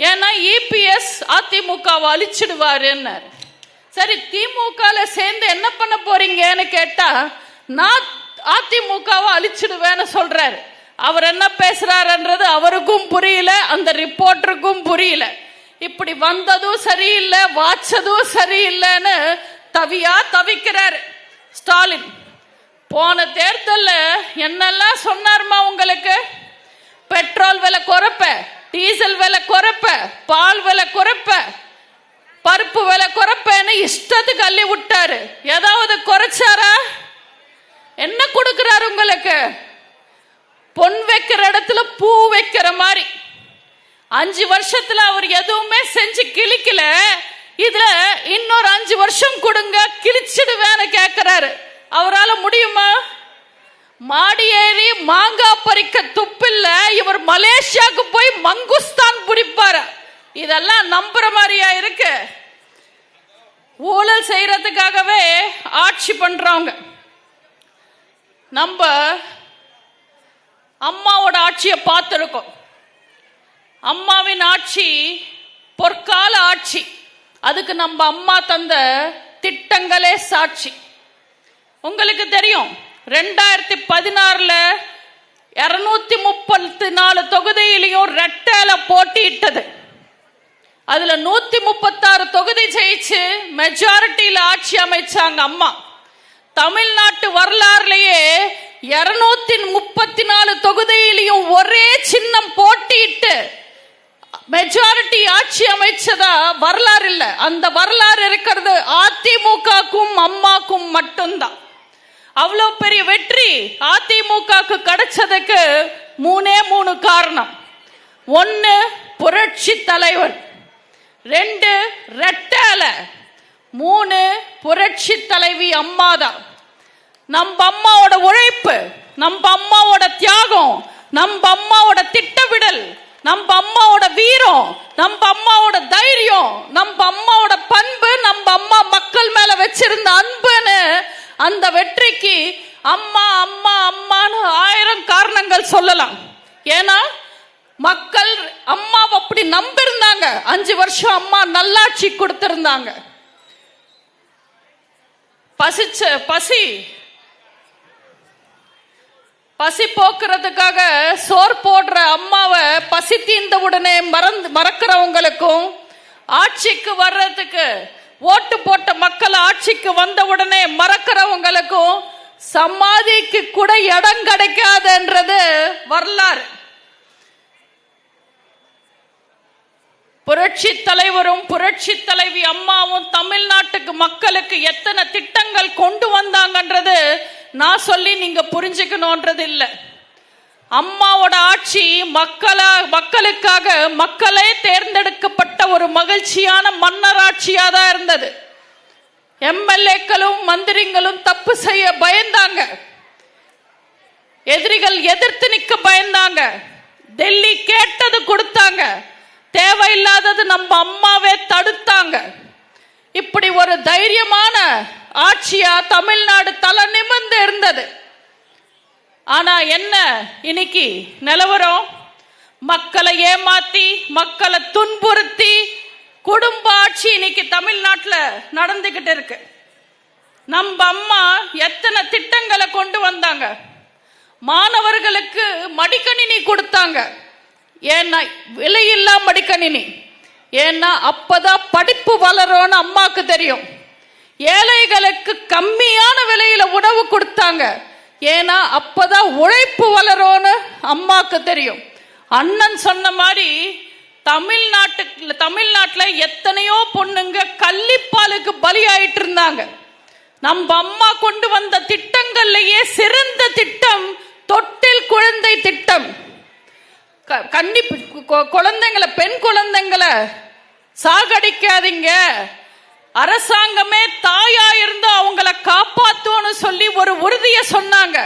ஏன்னா இபிஎஸ் அதிமுகவை அழிச்சிடுவாருன்னு. சரி, திமுக சேர்ந்து என்ன பண்ண போறீங்கன்னு கேட்டா நான் அதிமுகவை அழிச்சிடுவேன்னு சொல்றாரு. அவர் என்ன பேசுறாருன்றது அவருக்கும் புரியல, அந்த ரிப்போர்ட்டருக்கும் புரியல. இப்படி வந்ததும் சரியில்லை, வாச்சதும் சரியில்லைன்னு தவிக்கிறாரு ஸ்டாலின். போன தேர்தல்ல என்னெல்லாம் சொன்னார்மா உங்களுக்கு? பெட்ரோல் விலை குறைப்ப, டீசல் விலை குறைப்ப, பால் விலை குறைப்ப, பருப்பு விலை குறைப்பேன்னு இஷ்டத்துக்கு அள்ளி விட்டாரு. ஏதாவது குறைச்சாரா? என்ன கொடுக்கிறாரு உங்களுக்கு? பொன் வைக்கிற இடத்துல பூ வைக்கிற மாதிரி 5 வருஷத்துல அவர் எதுவுமே செஞ்சு கிழிக்கல. இதுல இன்னொரு 5 வருஷம் கொடுங்க, கிழிச்சிடுவேன்னு கேட்கிறாரு. அவரால் முடியுமா? மாடி ஏறி மாங்காய் பறிக்க துப்பில்ல, இவர் மலேசியாவுக்கு போய் மங்குஸ்தான் பிடிப்பாரு. இதெல்லாம் நம்புற மாதிரியா இருக்கு? ஊழல் செய்யறதுக்காகவே ஆட்சி பண்றவங்க. நம்ம அம்மாவோட ஆட்சியை பார்த்திருக்கோம். அம்மாவின் ஆட்சி பொற்கால ஆட்சி. அதுக்கு நம்ம அம்மா தந்த திட்டங்களே சாட்சி. உங்களுக்கு தெரியும், 2016ல 234 தொகுதியிலையும் ரெட்டேல போட்டியிட்டது. அதுல 136 தொகுதி ஜெயிச்சு மெஜாரிட்டியில ஆட்சி அமைச்சாங்க அம்மா. தமிழ்நாட்டு வரலாறுலயே 234 தொகுதியிலையும் ஒரே சின்னம் போட்டியிட்டு மெஜாரிட்டி ஆட்சி அமைச்சதா வரலாறு இல்ல. அந்த வரலாறு இருக்கிறது அதிமுகக்கும் அம்மாக்கும் மட்டும்தான். அவ்வளவு பெரிய வெற்றி அதிமுகக்கு கிடைச்சதுக்கு 3 காரணம். 1 புரட்சி தலைவர், 2 ரெட்டேல, 3 புரட்சி தலைவி அம்மாதான். நம்ம அம்மாவோட உழைப்பு, நம்ம அம்மாவோட தியாகம், நம்ம அம்மாவோட திட்டமிடல், நம்ம அம்மாவோட வீரம், நம்ம அம்மாவோட தைரியம், நம்ம அம்மாவோட பண்பு, நம்ம அம்மா மக்கள் மேல வச்சிருந்த அன்புன்னு அந்த வெற்றிக்கு அம்மா அம்மா அம்மான்னு 1000 காரணங்கள் சொல்லலாம். ஏன்னா மக்கள் அம்மாவை அப்படி நம்பிருந்தாங்க. 5 வருஷம் அம்மா நல்லாட்சி கொடுத்திருந்தாங்க. பசி பசி போக்குறதுக்காக சோறு போடுற அம்மாவை பசி தீர்ந்த உடனே மறக்கிறவங்களுக்கும், ஆட்சிக்கு வர்றதுக்கு ஓட்டு போட்ட மக்கள் ஆட்சிக்கு வந்த உடனே மறக்கிறவங்களுக்கும் சமாதிக்கு கூட இடம் கிடைக்காதுன்றது வரலாறு. புரட்சி தலைவரும் புரட்சி தலைவி அம்மாவும் தமிழ்நாட்டுக்கு மக்களுக்கு எத்தனை திட்டங்கள் கொண்டு வந்தாங்கன்றது நான் சொல்லி நீங்க புரிஞ்சுக்கணும்ன்றது இல்லை. அம்மாவோட ஆட்சி மக்களுக்காக மக்களே தேர்ந்தெடுக்கப்பட்ட ஒரு மகிழ்ச்சியான மன்னராட்சியா தான் இருந்தது. எம்எல்ஏக்களும் மந்திரிகளும் தப்பு செய்ய பயந்தாங்க, எதிரிகள் எதிர்த்து நிக்க பயந்தாங்க, டெல்லி கேட்டது கொடுத்தாங்க, தேவையில்லாதது நம்ம அம்மாவே தடுத்தாங்க. இப்படி ஒரு தைரியமான ஆட்சியா தமிழ்நாடு தலை நிமிர்ந்து இருந்தது. ஆனா என்ன இன்னைக்கு நிலவரம்? மக்களை ஏமாத்தி, மக்களை துன்புறுத்தி குடும்ப ஆட்சி இன்னைக்கு தமிழ்நாட்டில் நடந்துகிட்டு இருக்கு. நம்ம அம்மா எத்தனை திட்டங்களை கொண்டு வந்தாங்க. மாணவர்களுக்கு மடிக்கணினி கொடுத்தாங்க. ஏன்னா விலையில்லா மடிக்கணினி, ஏன்னா அப்பதான் படிப்பு வளரும்னு அம்மாக்கு தெரியும். ஏழைகளுக்கு கம்மியான விலையில உணவு கொடுத்தாங்க. ஏன்னா அப்பதான் உழைப்பு வளரும்னு அம்மாக்கு தெரியும். அண்ணன் சொன்ன மாதிரி தமிழ்நாட்டுல எத்தனையோ பொண்ணுங்க கள்ளிப்பாலுக்கு பலியாயிட்டு இருந்தாங்க. நம்ம அம்மா கொண்டு வந்த திட்டங்கள்லயே சிறந்த திட்டம் தொட்டில் குழந்தை திட்டம். குழந்தைங்களை, பெண் குழந்தைங்களை சாகடிக்காதீங்க, அரசாங்கமே தாயா இருந்து அவங்கள காப்பாத்துவோன்னு சொல்லி ஒரு உறுதியை சொன்னாங்க.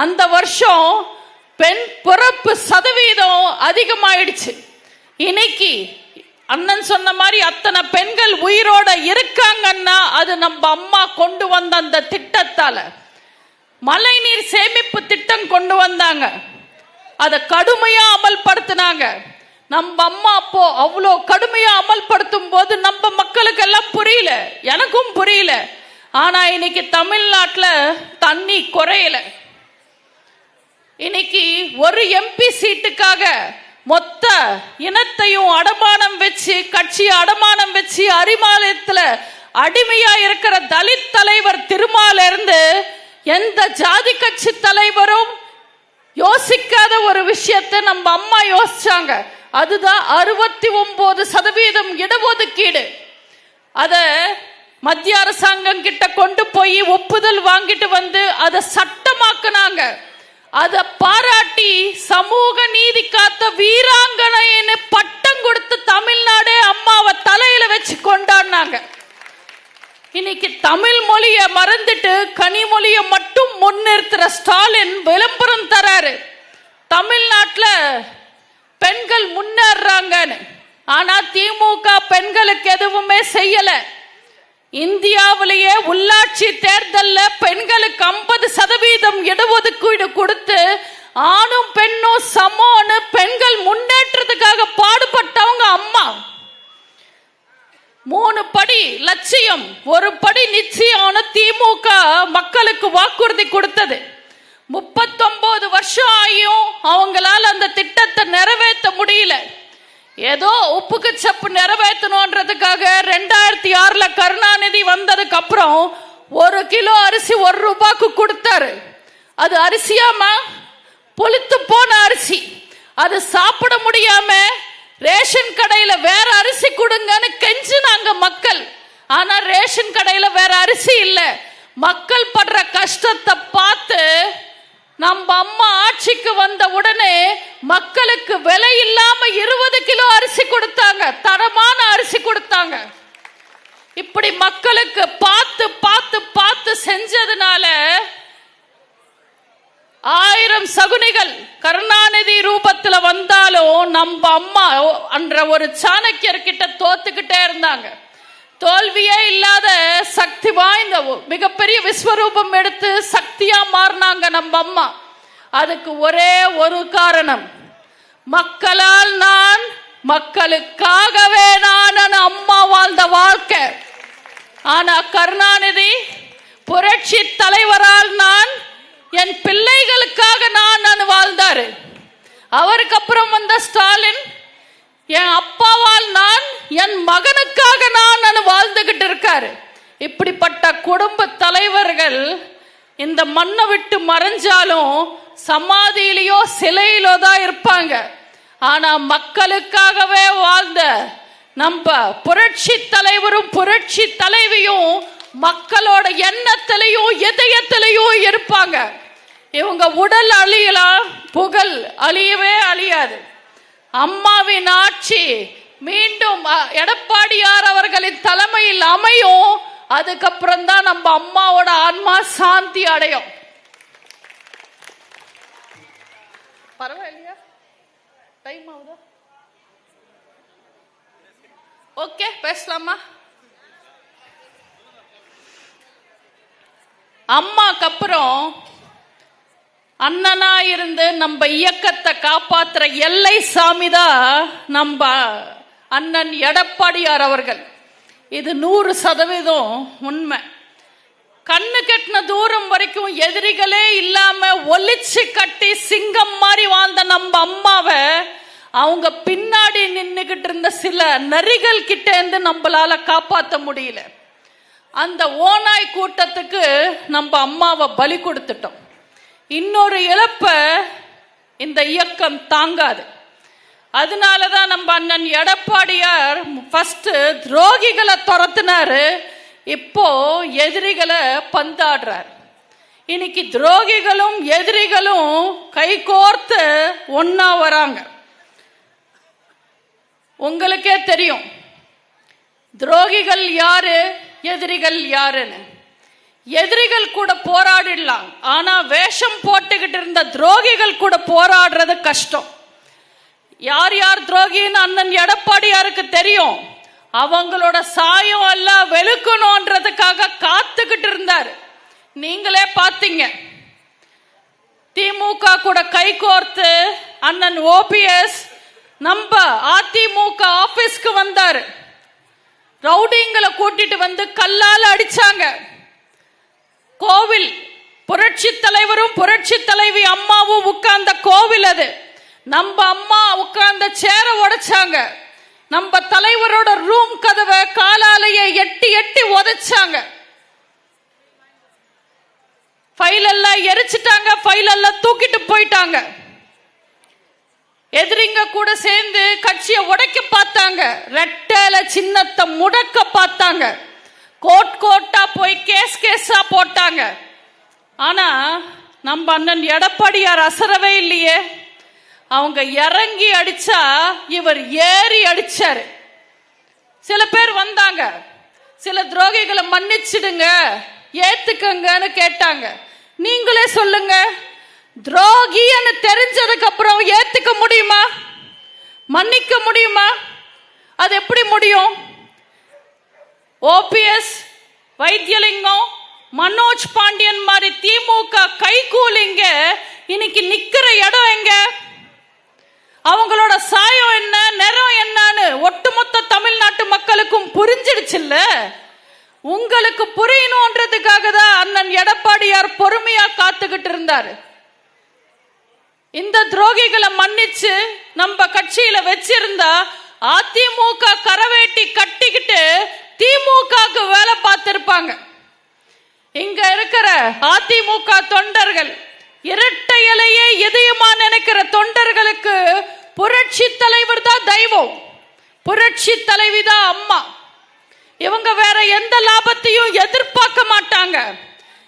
அந்த வருஷம் பெண் பிறப்பு சதவீதம் அதிகமாயிடுச்சு. இன்னைக்கு அண்ணன் சொன்ன மாதிரி அத்தனை பெண்கள் உயிரோட இருக்காங்கன்னா அது நம்ம அம்மா கொண்டு வந்த அந்த திட்டத்தால. மழைநீர் சேமிப்பு திட்டம் கொண்டு வந்தாங்க, அதை கடுமையா அமல்படுத்தினாங்க. நம்ம அம்மா அப்போ அவ்வளோ கடுமையா அமல்படுத்தும் போது நம்ம மக்களுக்கு எல்லாம் புரியல, எனக்கும் புரியல. ஆனா இன்னைக்கு தமிழ்நாட்டில் தண்ணி குறையல. இன்னைக்கு ஒரு எம்பி சீட்டுக்காக மொத்த இனத்தையும் அடமானம் வச்சு, கட்சியை அடமானம் வச்சு, அரிமாலயத்தில் அடிமையா இருக்கிற தலித் தலைவர் திருமால இருந்து எந்த ஜாதி கட்சி தலைவரும் யோசிக்காத ஒரு விஷயத்தை நம்ம அம்மா யோசிச்சாங்க. அதுதான் 69% இடஒதுக்கீடு. அத மத்திய அரசாங்கம் கிட்ட கொண்டு போய் ஒப்புதல் வாங்கிட்டு வந்து அதை சட்டமாக்குனாங்க. அதை பாராட்டி சமூக நீதி காத்த வீராங்கனைன்னு பட்டம் கொடுத்து தமிழ்நாடே அம்மாவை தலையில வச்சு கொண்டாடினாங்க. இன்னைக்கு தமிழ் மொழியை மறந்துட்டு கனிமொழியை மட்டும் முன்னிறுத்துற ஸ்டாலின் விளம்பரம் தராரு. தமிழ்நாட்டில் பெண்கள் முன்னேறாங்கன்னு. ஆனா திமுக பெண்களுக்கு எதுவுமே செய்யல. இந்தியாவிலேயே உள்ளாட்சி தேர்தலில் பெண்களுக்கு 50% இடஒதுக்கீடு கொடுத்து ஆணும் பெண்ணும் சமம்னு பெண்கள் முன்னேற்றத்துக்காக பாடுபட்டவங்க அம்மா. 3 படி லட்சியம், 1 படி நிச்சயம்னு திமுக மக்களுக்கு வாக்குறுதி கொடுத்தது. 39 வருஷம் ஆகியும் அவங்களால அந்த திட்டத்தை நிறைவேற்ற முடியல. ஏதோ உப்புக்கு சப்பு நிறைவேற்றணுன்றதுக்காக 2006 கருணாநிதி வந்ததுக்கு அப்புறம் 1 கிலோ அரிசி 1 ரூபாய்க்கு கொடுத்தாரு. அது அரிசியாமா? புளித்து போன அரிசி. அது சாப்பிட முடியாம ரேஷன் கடையில வேற அரிசி கொடுங்கன்னு கெஞ்சினாங்க மக்கள். ஆனா ரேஷன் கடையில வேற அரிசி இல்ல. மக்கள் படுற கஷ்டத்தை பார்த்து நம்ம அம்மா ஆட்சிக்கு வந்த உடனே மக்களுக்கு விலை இல்லாம 20 கிலோ அரிசி கொடுத்தாங்க, தரமான அரிசி கொடுத்தாங்க. இப்படி மக்களுக்கு பார்த்து பார்த்து பார்த்து செஞ்சதுனால 1000 சகுனிகள் கருணாநிதி ரூபத்துல வந்தாலும் நம்ம அம்மா என்ற ஒரு சாணக்கியர் கிட்ட தோத்துக்கிட்டே இருந்தாங்க. தோல்வியே இல்லாத சக்தி வாய்ந்த மிகப்பெரிய விஸ்வரூபம் எடுத்து சக்தியா மாறினாங்க நம்ம அம்மா. அதுக்கு ஒரே ஒரு காரணம், மக்களால் நான், மக்களுக்காகவே நான் அம்மா வாழ்ந்த வாழ்க்கை. ஆனா கருணாநிதி புரட்சி தலைவரால் நான், என் பிள்ளைகளுக்காக நான் அவருக்கு அப்புறம் வந்த ஸ்டாலின், என் அப்பாவால் நான், என் மகனுக்காக நான் வாழ்ந்துகிட்டு இருக்காரு. இப்படிப்பட்ட குடும்ப தலைவர்கள் இந்த மண்ணை விட்டு மறைஞ்சாலும் சமாதியிலயோ சிலையிலோ தான் இருப்பாங்க. ஆனா மக்களுக்காகவே வாழ்ந்த நம்ம புரட்சி தலைவரும் புரட்சி தலைவியும் மக்களோட எண்ணத்திலையும் இதயத்திலையும் இருப்பாங்க. இவங்க உடல் அழியலாம், புகழ் அழியவே அழியாது. அம்மாவின் ஆட்சி மீண்டும் எடப்பாடியார் அவர்களின் தலைமையில் அமையும். அதுக்கப்புறம் தான் நம்ம அம்மாவோட ஆன்மா சாந்தி அடையும். பரவாயில்லையா? டைம் ஆகுதா? ஓகே, பேசலாமா? அம்மாக்கு அப்புறம் அண்ணனா இருந்து நம்ம இயக்கத்தை காப்பாத்துற எல்லை சாமிதான் நம்ம அண்ணன் எடப்பாடியார் அவர்கள். இது 100% உண்மை. கண்ணு கட்டின தூரம் வரைக்கும் எதிரிகளே இல்லாம ஒலிச்சு கட்டி சிங்கம் மாதிரி வாழ்ந்த நம்ம அம்மாவை அவங்க பின்னாடி நின்னுகிட்டு இருந்த சில நரிகள் கிட்ட இருந்து நம்மளால காப்பாற்ற முடியல. அந்த ஓநாய் கூட்டத்துக்கு நம்ம அம்மாவை பலி கொடுத்துட்டோம். இன்னொரு இழப்ப இந்த இயக்கம் தாங்காது. அதனாலதான் நம்ம அண்ணன் எடப்பாடியார் ஃபர்ஸ்ட் துரோகிகளை துரத்தினாரு, இப்போ எதிரிகளை பந்தாடுறார். இன்னைக்கு துரோகிகளும் எதிரிகளும் கைகோர்த்து ஒன்னா வராங்க. உங்களுக்கே தெரியும் துரோகிகள் யாரு, எதிரிகள் யாருன்னு. எதிரிகள் கூட போராடிடலாம், ஆனா வேஷம் போட்டுக்கிட்டு இருந்த துரோகிகள் கூட போராடுறது கஷ்டம். யார் யார் துரோகின்னு அண்ணன் எடப்பாடியாருக்கு தெரியும். அவங்களோட சாயம் எல்லாம் வெளுக்கணும்ன்றதுக்காக காத்துக்கிட்டு இருந்தார். நீங்களே பார்த்தீங்க. திமுக கூட கைகோர்த்து அண்ணன் ஓபிஎஸ் நம்ம அதிமுக ஆபீஸ்க்கு வந்தாரு. ரவுடிங்களை கூட்டிட்டு வந்து கல்லால அடிச்சாங்க. கோவில் புரட்சி தலைவரும் புரட்சி தலைவி அம்மாவும் உட்கார்ந்த கோவில் அது. நம்ம அம்மா உட்கார்ந்த சேர உடைச்சாங்க. நம்ம தலைவரோட ரூம் கதவை காலாலேயே எட்டி எட்டி உதைச்சாங்க. ஃபைல் எல்லாம் எரிச்சிட்டாங்க, ஃபைல் எல்லாம் தூக்கிட்டு போயிட்டாங்க. எதிரிங்க கூட சேர்ந்து கட்சியை உடைக்க பார்த்தாங்க, ரெட்டல சின்னத்தை முடக்க பார்த்தாங்க, கோட் கோட்டா போய் கேஸ் கேஸா போட்டாங்க. ஆனா நம்ம அண்ணன் எடப்பாடியார் அசரவே இல்லையே. அவங்க இறங்கி அடிச்சா இவர் ஏறி அடிச்சாரு. சில பேர் வந்தாங்க, சில துரோகிகளை மன்னிச்சிடுங்க ஏத்துக்கங்கன்னு கேட்டாங்க. நீங்களே சொல்லுங்க, துரோகின்னு தெரிஞ்சதுக்கு அப்புறம் ஏத்துக்க முடியுமா? மன்னிக்க முடியுமா? அது எப்படி முடியும்? ஓபிஎஸ், வைத்தியலிங்கம், மனோஜ் பாண்டியன் மாதிரி திமுக கைகூலிங்க இன்னைக்கு நிக்கிற இடம் எங்க? அவங்களோட சாயம் என்ன, நிறம் என்னன்னு ஒட்டுமொத்த தமிழ்நாட்டு மக்களுக்கும் புரிஞ்சிடுச்சுல்ல. உங்களுக்கு புரியணும்ன்றதுக்காக தான் அண்ணன் எடப்பாடியார் பொறுமையா காத்துக்கிட்டு இருந்தாரு. இந்த துரோகிகளை மன்னிச்சு நம்ம கட்சியில வச்சிருந்தா அதிமுக கரவேட்டி கட்டிக்கிட்டு திமுகக்கு வேலை பார்த்திருப்பாங்க. இங்க இருக்கிற அதிமுக தொண்டர்கள், இரட்டை இலையே இதயமா நினைக்கிற தொண்டர்களுக்கு புரட்சி தலைவர் தான் தெய்வம், புரட்சி தலைவி தான் அம்மா. இவங்க வேற எந்த லாபத்தையும் எதிர்பார்க்க மாட்டாங்க.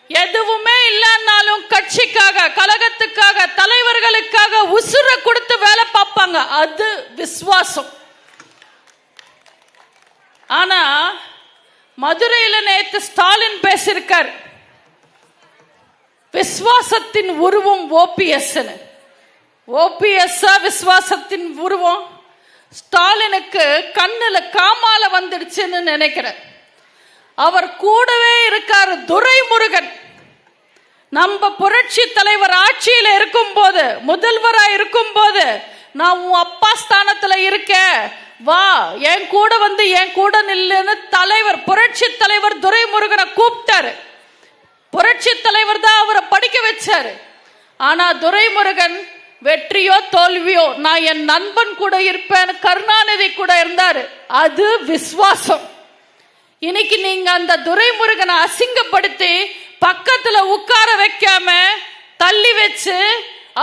எதுவுமே இல்லைன்னாலும் கட்சிக்காக, கழகத்துக்காக, தலைவர்களுக்காக உசுர கொடுத்து வேலை பார்ப்பாங்க. அது விசுவாசம். ஆனா மதுரையில நேத்து ஸ்டாலின் பேசியிருக்கார், விசுவாசத்தின் உருவம் ஓபிஎஸ். ஓபிஎஸ் விசுவாசத்தின் உருவம். ஸ்டாலினுக்கு கண்ணுல காமால வந்துடுச்சுன்னு நினைக்கிறேன். அவர் கூடவே இருக்காரு துரைமுருகன். நம்ம புரட்சி தலைவர் ஆட்சியில இருக்கும் போது, முதல்வரா இருக்கும் போது, நான் உன் அப்பா ஸ்தானத்துல இருக்கேன், வா என் கூட வந்து என் கூட நில்லுன்னு தலைவர், புரட்சி தலைவர் துரைமுருகனை கூப்பிட்டாரு. புரட்சி தலைவர் தான் அவரை படிக்க வச்சாரு. ஆனா துரைமுருகன் வெற்றியோ தோல்வியோ நான் என் நண்பன் கூட இருப்பேன். கருணாநிதி கூட இருந்தாரு. அது விசுவாசம். இன்னைக்கு நீங்க அந்த துரைமுருகனை அசிங்கப்படுத்தி பக்கத்துல உட்கார வைக்காம தள்ளி வச்சு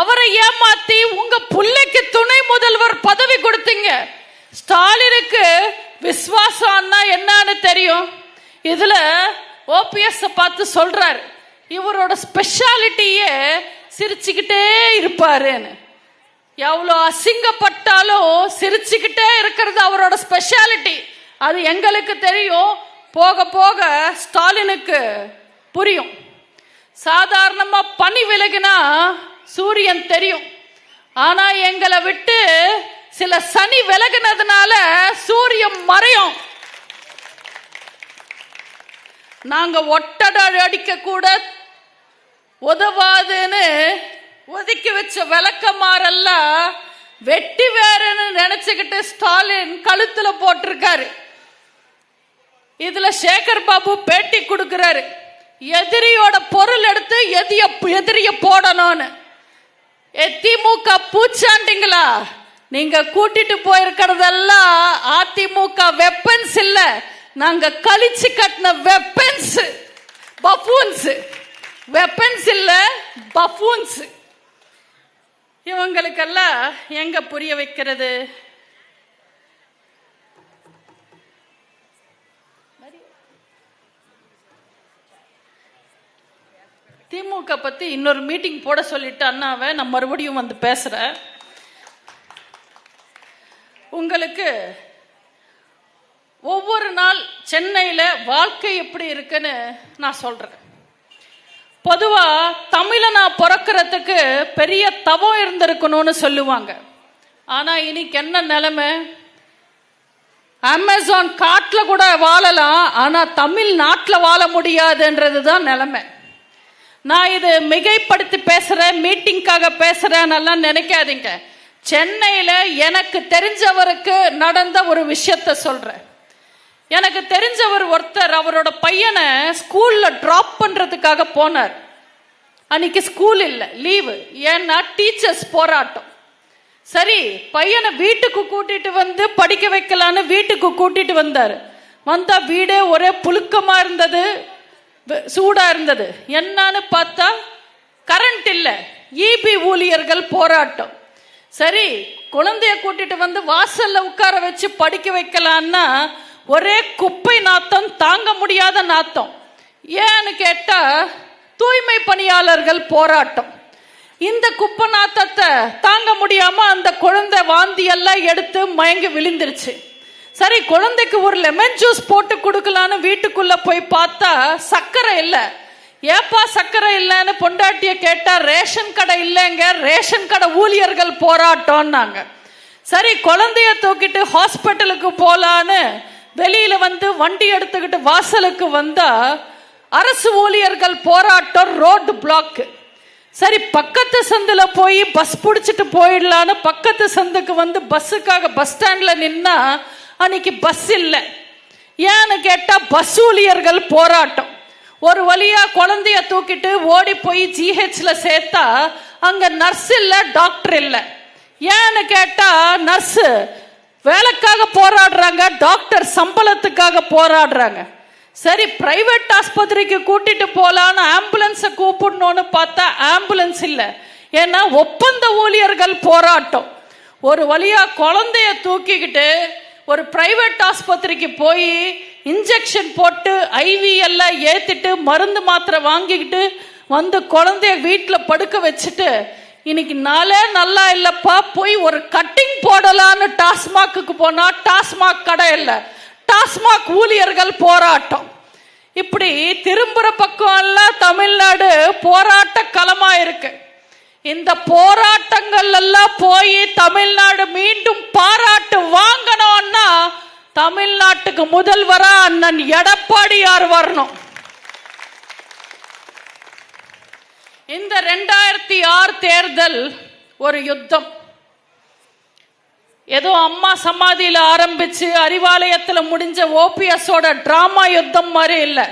அவரை ஏமாத்தி உங்க புள்ளைக்கு துணை முதல்வர் பதவி கொடுத்தீங்க. ஸ்டாலினுக்கு விசுவாசம்னா என்னன்னு தெரியும். இதுல ஓபிஎஸ் பார்த்து சொல்றாரு, இவரோட ஸ்பெஷாலிட்டியே சிரிச்சுக்கிட்டே இருப்பாருன்னு. எவ்வளோ அசிங்கப்பட்டாலும் சிரிச்சுக்கிட்டே இருக்கிறது அவரோட ஸ்பெஷாலிட்டி. அது எங்களுக்கு தெரியும், போக போக ஸ்டாலினுக்கு புரியும். சாதாரணமா பனி விலகினா சூரியன் தெரியும். ஆனா எங்களை விட்டு சில சனி விலகினதுனால சூரியன் மறையும். நாங்க ஒட்டடை அடிக்க கூட உதவாதுன்னு ஒதுக்கி வச்ச விளக்கமாறெல்லாம் வெட்டி வேறுன்னு நினைச்சுக்கிட்டு ஸ்டாலின் கழுத்துல போட்டிருக்காரு. இதுல சேகர் பாபு பேட்டி கொடுக்கிறாரு, எதிரியோட பொருள் எடுத்து எதிரிய போடணும்னு. திமுக பூச்சாண்டிங்களா, நீங்க கூட்டிட்டு போயிருக்கிறதெல்லாம் அதிமுக வெப்பன்ஸ் இல்ல, நாங்க கழிச்சு கட்டின வெப்பன்ஸ், பஃபூன்ஸ். வெப்பன்ஸ் இல்ல, பஃபூன்ஸ். இவங்களுக்கெல்லாம் எங்க புரிய வைக்கிறது? திமுக பத்தி இன்னொரு மீட்டிங் போட சொல்லிட்டு அண்ணாவை நான் மறுபடியும் வந்து பேசுறேன். உங்களுக்கு ஒவ்வொரு நாள் சென்னையில வாழ்க்கை எப்படி இருக்குன்னு நான் சொல்றேன். பொதுவா தமிழனா பிறக்கிறதுக்கு பெரிய தவம் இருந்திருக்கணும்னு சொல்லுவாங்க. ஆனா இன்னைக்கு என்ன நிலைமை? அமேசான் காட்டுல கூட வாழலாம், ஆனா தமிழ்நாட்டில் வாழ முடியாதுன்றதுதான் நிலைமை. நான் இது மிகைப்படுத்தி பேசுறேன், மீட்டிங்காக பேசுறேன் எல்லாம் நினைக்காதீங்க. சென்னையில எனக்கு தெரிஞ்சவருக்கு நடந்த ஒரு விஷயத்த சொல்றேன். எனக்கு தெரிஞ்சவர் ஒருத்தர் அவரோட பையனை ஸ்கூல்ல டிராப் பண்றதுக்காக போனார். அன்னைக்கு ஸ்கூல் இல்லை, லீவு. ஏன்னா டீச்சர்ஸ் போராட்டம். சரி, பையனை வீட்டுக்கு கூட்டிட்டு வந்து படிக்க வைக்கலான்னு வீட்டுக்கு கூட்டிட்டு வந்தார். வந்தா வீடே ஒரே புழுக்கமா இருந்தது, சூடா இருந்தது. என்னன்னு பார்த்தா கரண்ட் இல்லை, இபி ஊழியர்கள் போராட்டம். சரி, குழந்தைய கூட்டிட்டு வந்து வாசல்ல உட்கார வச்சு படிக்க வைக்கலான்னா ஒரே குப்பை நாத்தம், தாங்க முடியாத நாத்தம். ஏன்னு கேட்டா தூய்மை பணியாளர்கள் போராட்டம். இந்த குப்பை நாத்தத்தை தாங்க முடியாம அந்த குழந்தை வாந்தி எல்லாம் எடுத்து மயங்கி விழுந்துருச்சு. சரி, குழந்தைக்கு ஒரு லெமன் ஜூஸ் போட்டு கொடுக்கலான்னு வீட்டுக்குள்ள போய் பார்த்தா சர்க்கரை இல்லை. ஏப்பா சர்க்கரை இல்லைன்னு பொண்டாட்டிய கேட்டா ரேஷன் கடை இல்லைங்க, ரேஷன் கடை ஊழியர்கள் போராட்டம்னாங்க. சரி, குழந்தைய தூக்கிட்டு ஹாஸ்பிட்டலுக்கு போலான்னு வெளியில வந்து வண்டி எடுத்துக்கிட்டு வாசலுக்கு வந்தா அரசு ஊழியர்கள் போராட்டம், ரோடு பிளாக். சரி, பக்கத்து சந்துல போய் பஸ் பிடிச்சிட்டு போயிடலான்னு பக்கத்து சந்துக்கு வந்து பஸ்ஸுக்காக பஸ் ஸ்டாண்ட்ல நின்னா அன்னைக்கு பஸ் இல்லை. ஏன்னு கேட்டா பஸ் ஊழியர்கள் போராட்டம். ஒரு வழியா குழந்தைய தூக்கிட்டு ஓடி போய் ஜிஹெச்ல சேர்த்தா அங்க நர்ஸ் இல்ல, டாக்டர் இல்ல. ஏன்னு கேட்டா நர்ஸ் வேலைக்காக போராடுறாங்க, டாக்டர் சம்பளத்துக்காக போராடுறாங்க. சரி, பிரைவேட் ஆஸ்பத்திரிக்கு கூட்டிட்டு போலான்னு ஆம்புலன்ஸை கூப்பிடணும்னு பார்த்தா ஆம்புலன்ஸ் இல்லை. ஏன்னா ஒப்பந்த ஊழியர்கள் போராட்டம். ஒரு வழியா குழந்தைய தூக்கிக்கிட்டு ஒரு பிரைவேட் ஆஸ்பத்திரிக்கு போய் இன்ஜெக்ஷன் போட்டு ஐவி எல்லாம் ஏத்திட்டு மருந்து மாத்திரை வாங்கிக்கிட்டு வந்து குழந்தைய வீட்டில் படுக்க வச்சுட்டு இன்னைக்கு நாளே நல்லா இல்லப்பா, போய் ஒரு கட்டிங் போடலான்னு டாஸ்மாக்கு போனா டாஸ்மாக் கடை இல்லை, டாஸ்மாக் ஊழியர்கள் போராட்டம். இப்படி திரும்புற பக்கம் எல்லாம் தமிழ்நாடு போராட்ட களமா இருக்கு. இந்த போராட்டங்கள் எல்லாம் போய் தமிழ்நாடு மீண்டும் பாராட்டு வாங்கணும்னா தமிழ்நாட்டுக்கு முதல்வரா அண்ணன் எடப்பாடியார் வரணும். இந்த 2006 தேர்தல் ஒரு யுத்தம். ஏதோ அம்மா சமாதியில ஆரம்பிச்சு அறிவாலயத்தில் முடிஞ்ச ஓபிஎஸோட டிராமா யுத்தம் மாதிரி இல்லை.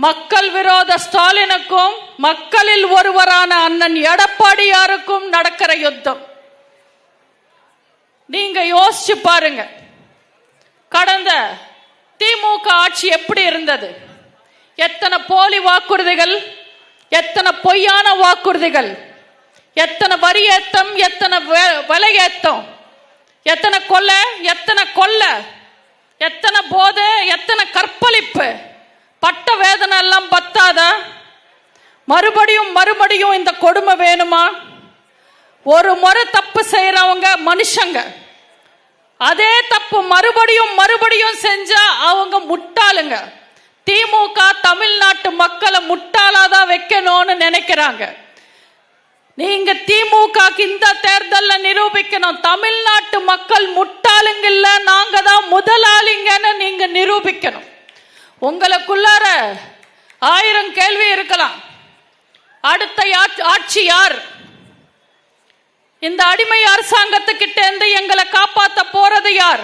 மக்கள் விரோத ஸ்டாலினுக்கும் மக்களில் ஒருவரான அண்ணன் எடப்பாடியாருக்கும் நடக்கிற யுத்தம். நீங்க யோசிச்சு பாருங்க, கடந்த திமுக ஆட்சி எப்படி இருந்தது? எத்தனை போலி வாக்குறுதிகள், எத்தனை பொய்யான வாக்குறுதிகள், எத்தனை வரி ஏத்தம், எத்தனை விலை ஏத்தம், எத்தனை கொலை, எத்தனை போதை, எத்தனை கற்பழிப்பு, பட்ட வேதனை எல்லாம் பத்தாதா? மறுபடியும் இந்த கொடுமை வேணுமா? ஒரு முறை தப்பு செய்யறவங்க மனுஷங்க, அதே தப்பு மறுபடியும் செஞ்சா அவங்க முட்டாளுங்க. திமுக தமிழ்நாட்டு மக்களை முட்டாளாதான் வைக்கணும்னு நினைக்கிறாங்க. நீங்க திமுக இந்த தேர்தலில் நிரூபிக்கணும், தமிழ்நாட்டு மக்கள் முட்டாளுங்க இல்ல, நாங்க தான் முதலாளிங்கன்னு நீங்க நிரூபிக்கணும். உங்களுக்குள்ளார 1000 கேள்வி இருக்கலாம். அடுத்த ஆட்சி யார்? இந்த அடிமை அரசாங்கத்துக்கிட்ட இருந்து எங்களை காப்பாத்த போறது யார்?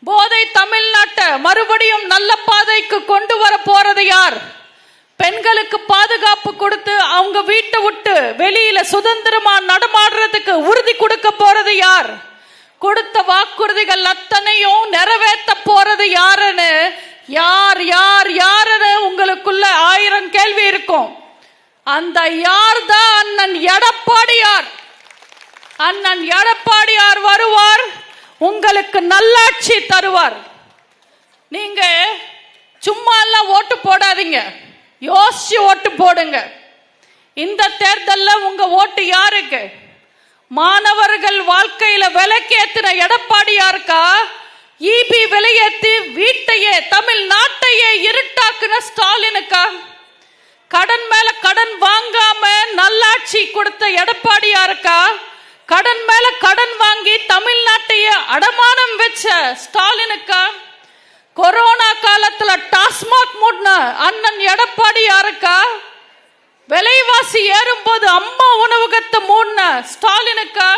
போதை தமிழ்நாட்டை மறுபடியும் நல்ல பாதைக்கு கொண்டு வர போறது யார்? பெண்களுக்கு பாதுகாப்பு கொடுத்து அவங்க வீட்டை விட்டு வெளியில சுதந்திரமா நடமாடுறதுக்கு உறுதி கொடுக்க போறது யார்? கொடுத்த வாக்குறுதிகள் அத்தனையும் நிறைவேற்ற போறது யாருன்னு யாருன்னு உங்களுக்குள்ள 1000 கேள்வி இருக்கும். அந்த யார் தான் அண்ணன் எடப்பாடியார். அண்ணன் எடப்பாடியார் வருவார், உங்களுக்கு நல்லாட்சி தருவார். நீங்க சும்மா எல்லாம் ஓட்டு போடாதீங்க, யோசிச்சு ஓட்டு போடுங்க. இந்த தேர்தலில் உங்க ஓட்டு யாருக்கு? மாணவர்கள் வாழ்க்கையில விலைக்கேத்தின எடப்பாடியாருக்கா? ஈபி விலையேத்தி வீட்டையே தமிழ்நாட்டையே இருட்டாக்குன ஸ்டாலினுக்கா? கடன் மேல கடன் வாங்காம நல்லாட்சி கொடுத்த எடப்பாடியாருக்கா? கடன் மேல கடன் வாங்கி தமிழ்நாட்டையே அடமானம் வச்ச ஸ்டாலினுக்கா? கொரோனா காலத்துல டாஸ்மாக் மூடின அண்ணன் எடப்பாடியாருக்கா? விலைவாசி ஏறும்போது அம்மா உணவகத்தை மூடின ஸ்டாலினுக்கா?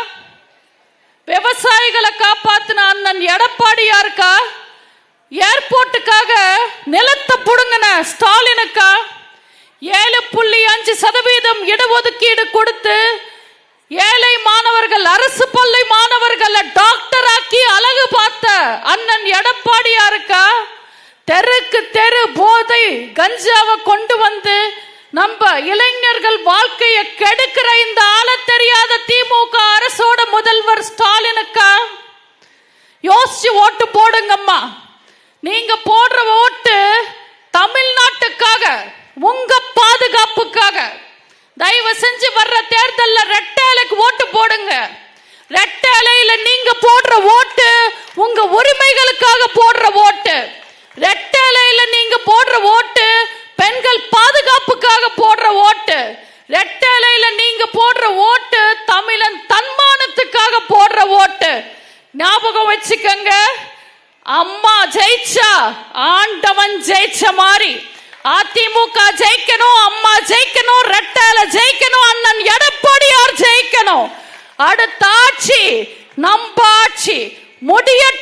விவசாயிகளை காப்பாத்தின அண்ணன் எடப்பாடியாருக்கா? ஏர்போர்ட்டுக்காக நிலத்தை புடுங்கின ஸ்டாலினுக்கா? 7.5% இடஒதுக்கீடு கொடுத்து ஏழை மாணவர்கள், அரசு பள்ளி மாணவர்களை டாக்டர் ஆக்கி அழகு பார்த்த அண்ணன் எடப்பாடியாருக்கா? தெருக்கு தெரு போதை கஞ்சாவை கொண்டு வந்து நம்ம இளைஞர்கள் வாழ்க்கையை கெடுக்கிற இந்த ஆள தெரியாத திமுக அரசோட முதல்வர் ஸ்டாலினுக்கா? யோசிச்சு ஓட்டு போடுங்கம்மா. நீங்க போடுற ஓட்டு தமிழ்நாட்டுக்காக, உங்க பாதுகாப்புக்காக. தயவு செஞ்சு வர்ற தேர்தலில் ரெட்டேலைக்கு ஓட்டு போடுங்க. ரெட்டேலையில நீங்க போடுற ஓட்டு உங்க உரிமைகளுக்காக போடுற ஓட்டு. ரெட்டேலையில நீங்க போடுற ஓட்டு பெண்கள் பாதுகாப்புக்காக போடுற ஓட்டு. ரெட்டேலையில நீங்க போடுற ஓட்டு தமிழன் தன்மானத்துக்காக போடுற ஓட்டு. ஞாபகம் வச்சுக்கங்க, அம்மா ஜெயிச்சா ஆண்டவன் ஜெயிச்ச மாதிரி. அதிமுக ஜெயிக்கணும், அம்மா ஜெயிக்கணும், ரெட்டேல ஜெயிக்கணும், அண்ணன் எடப்பாடியார் ஜெயிக்கணும். அடுத்த ஆட்சி நம்ம ஆட்சி முடியட்டும்.